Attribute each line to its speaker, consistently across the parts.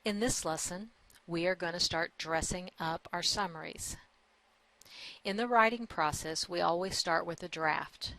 Speaker 1: In this lesson, we are going to start dressing up our summaries. In the writing process, we always start with a draft.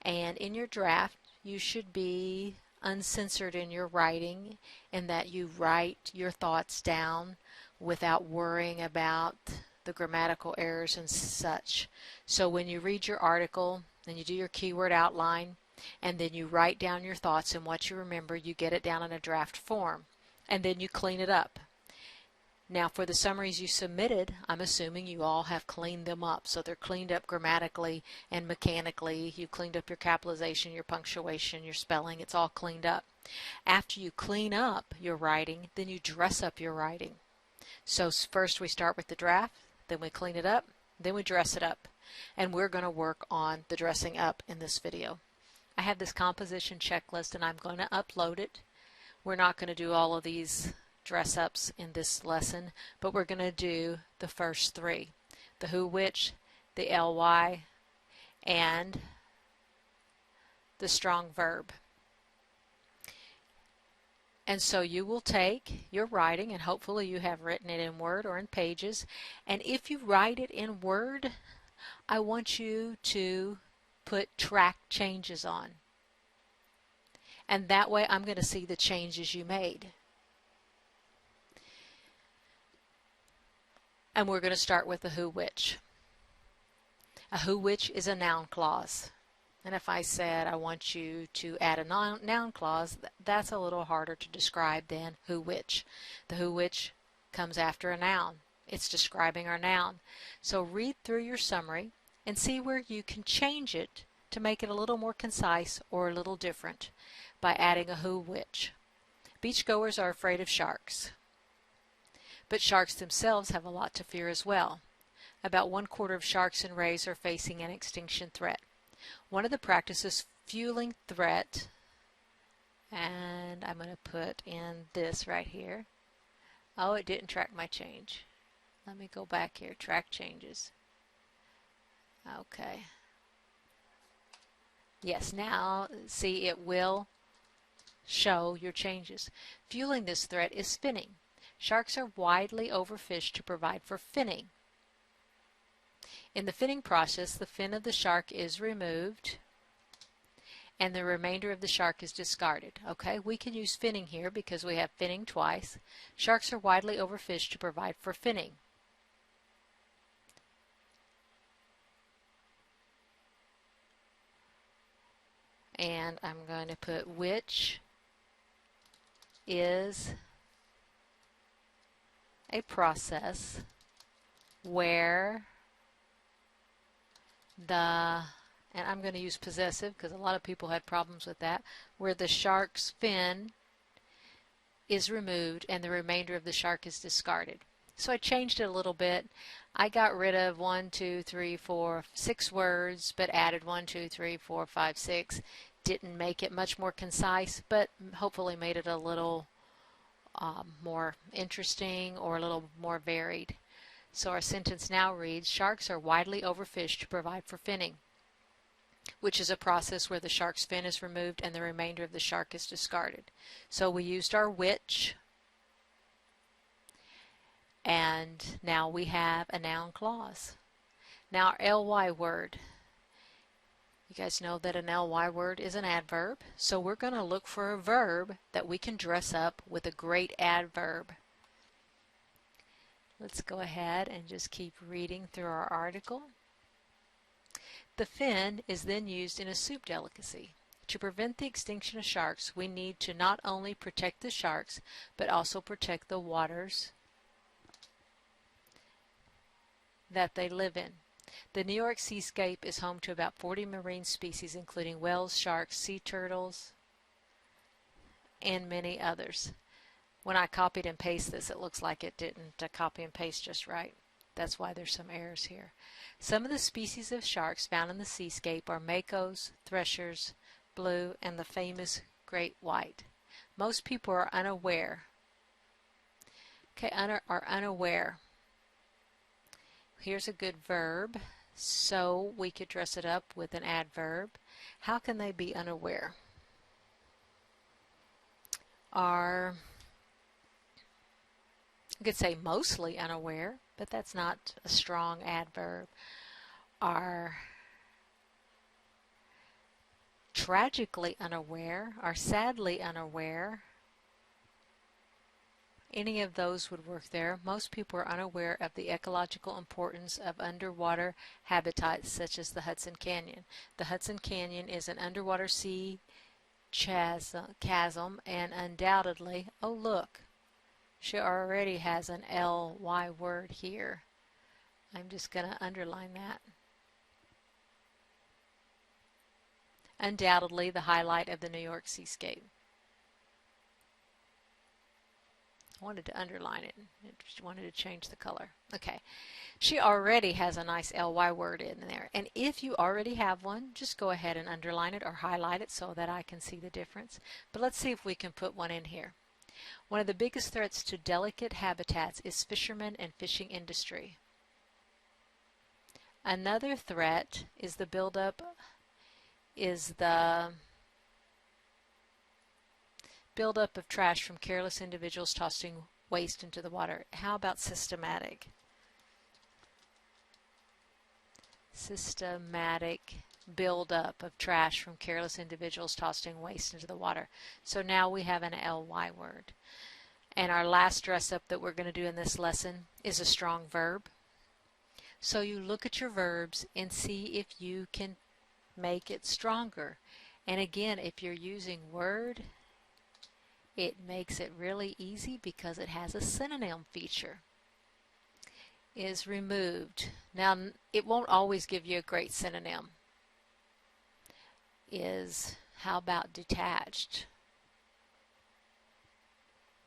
Speaker 1: And in your draft, you should be uncensored in your writing, in that you write your thoughts down without worrying about the grammatical errors and such. So when you read your article and you do your keyword outline, and then you write down your thoughts and what you remember, you get it down in a draft form, and then you clean it up. Now for the summaries you submitted, I'm assuming you all have cleaned them up. So they're cleaned up grammatically and mechanically. You've cleaned up your capitalization, your punctuation, your spelling. It's all cleaned up. After you clean up your writing, then you dress up your writing. So first we start with the draft, then we clean it up, then we dress it up. And we're going to work on the dressing up in this video. I have this composition checklist and I'm going to upload it. We're not going to do all of these dress ups in this lesson, but we're going to do the first three: the who, which, the ly, and the strong verb. And so you will take your writing, and hopefully you have written it in Word or in Pages, and if you write it in Word, I want you to put track changes on. And that way I'm going to see the changes you made. And we're going to start with the who, which. A who, which is a noun clause. And if I said I want you to add a noun clause, that's a little harder to describe than who, which. The who, which comes after a noun. It's describing our noun. So read through your summary and see where you can change it to make it a little more concise or a little different by adding a who, which. Beachgoers are afraid of sharks. But sharks themselves have a lot to fear as well. About 1/4 of sharks and rays are facing an extinction threat. One of the practices fueling threat, and I'm going to put in this right here. Oh, it didn't track my change. Let me go back here. Track changes. Okay. Yes, now see, it will show your changes. Fueling this threat is finning. Sharks are widely overfished to provide for finning. In the finning process, the fin of the shark is removed and the remainder of the shark is discarded. Okay, we can use finning here because we have finning twice. Sharks are widely overfished to provide for finning. And I'm going to put which is a process where and I'm going to use possessive because a lot of people had problems with that, where the shark's fin is removed and the remainder of the shark is discarded. So I changed it a little bit. I got rid of 1, 2, 3, 4, 6 words, but added 1, 2, 3, 4, 5, 6. Didn't make it much more concise, but hopefully made it a little more interesting or a little more varied. So our sentence now reads, sharks are widely overfished to provide for finning, which is a process where the shark's fin is removed and the remainder of the shark is discarded. So we used our which, and now we have a noun clause. Now our ly word. You guys know that an ly word is an adverb, so we're going to look for a verb that we can dress up with a great adverb. Let's go ahead and just keep reading through our article. The fin is then used in a soup delicacy. To prevent the extinction of sharks, we need to not only protect the sharks, but also protect the waters that they live in. The New York seascape is home to about 40 marine species, including whales, sharks, sea turtles, and many others. When I copied and pasted this, it looks like it didn't copy and paste just right. That's why there's some errors here. Some of the species of sharks found in the seascape are makos, threshers, blue, and the famous great white. Most people are unaware. Are unaware. Here's a good verb. So we could dress it up with an adverb. How can they be unaware? Are You could say mostly unaware, but that's not a strong adverb. Are tragically unaware, are sadly unaware. Any of those would work there. Most people are unaware of the ecological importance of underwater habitats such as the Hudson Canyon. The Hudson Canyon is an underwater sea chasm, and undoubtedly, oh look, she already has an ly word here. I'm just going to underline that. Undoubtedly the highlight of the New York seascape. I wanted to underline it. I just wanted to change the color. Okay. She already has a nice ly word in there. And if you already have one, just go ahead and underline it or highlight it so that I can see the difference. But let's see if we can put one in here. One of the biggest threats to delicate habitats is fishermen and fishing industry. Another threat is the buildup of trash from careless individuals tossing waste into the water. How about systematic? Systematic buildup of trash from careless individuals tossing waste into the water. So now we have an ly word. And our last dress up that we're going to do in this lesson is a strong verb. So you look at your verbs and see if you can make it stronger. And again, if you're using word, it makes it really easy because it has a synonym feature. Is removed. Now, it won't always give you a great synonym. Is, how about detached?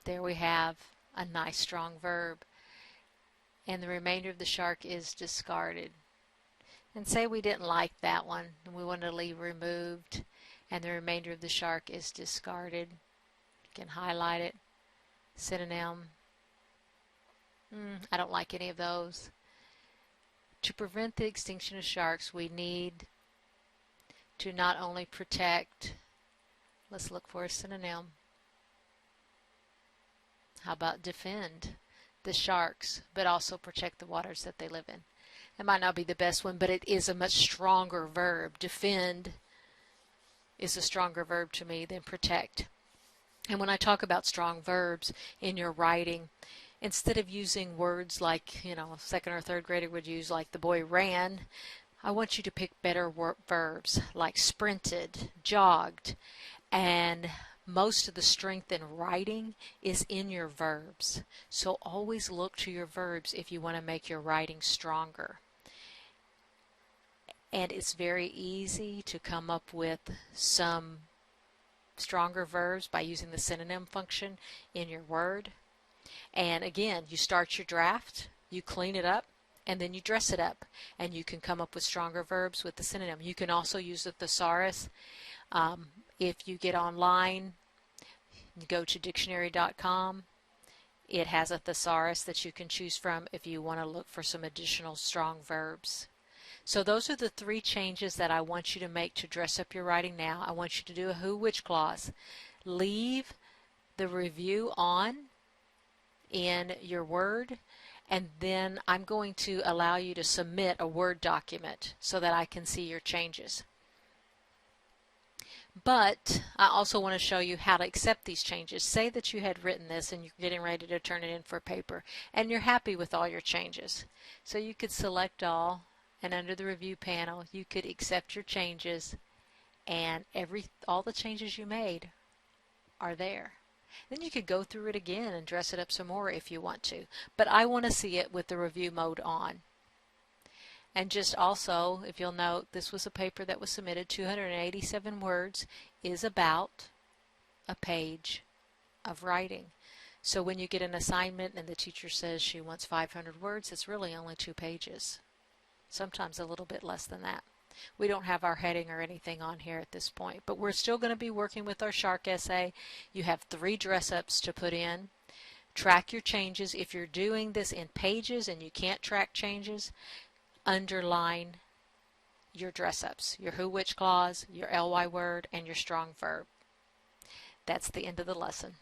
Speaker 1: There we have a nice strong verb. And the remainder of the shark is discarded. And say we didn't like that one, and we want to leave removed, and the remainder of the shark is discarded. You can highlight it. Synonym. I don't like any of those. To prevent the extinction of sharks, we need to not only protect, let's look for a synonym. How about defend the sharks, but also protect the waters that they live in? It might not be the best one, but it is a much stronger verb. Defend is a stronger verb to me than protect. And when I talk about strong verbs in your writing, instead of using words like, second or third grader would use, like the boy ran, I want you to pick better verbs like sprinted, jogged, and most of the strength in writing is in your verbs. So always look to your verbs if you want to make your writing stronger. And it's very easy to come up with some stronger verbs by using the synonym function in your word. And again, you start your draft, you clean it up, and then you dress it up. And you can come up with stronger verbs with the synonym. You can also use the thesaurus. If you get online, you go to dictionary.com. It has a thesaurus that you can choose from if you want to look for some additional strong verbs. So those are the 3 changes that I want you to make to dress up your writing now. I want you to do a who, which clause. Leave the review on in your Word, and then I'm going to allow you to submit a Word document so that I can see your changes. But I also want to show you how to accept these changes. Say that you had written this and you're getting ready to turn it in for paper, and you're happy with all your changes. So you could select all, and under the review panel you could accept your changes, and all the changes you made are there. Then you could go through it again and dress it up some more if you want to. But I want to see it with the review mode on. And just also, if you'll note, this was a paper that was submitted. 287 words is about a page of writing. So when you get an assignment and the teacher says she wants 500 words, it's really only 2 pages. Sometimes a little bit less than that. We don't have our heading or anything on here at this point, but we're still going to be working with our shark essay. You have 3 dress-ups to put in. Track your changes. If you're doing this in pages and you can't track changes, underline your dress-ups, your who, which clause, your ly word, and your strong verb. That's the end of the lesson.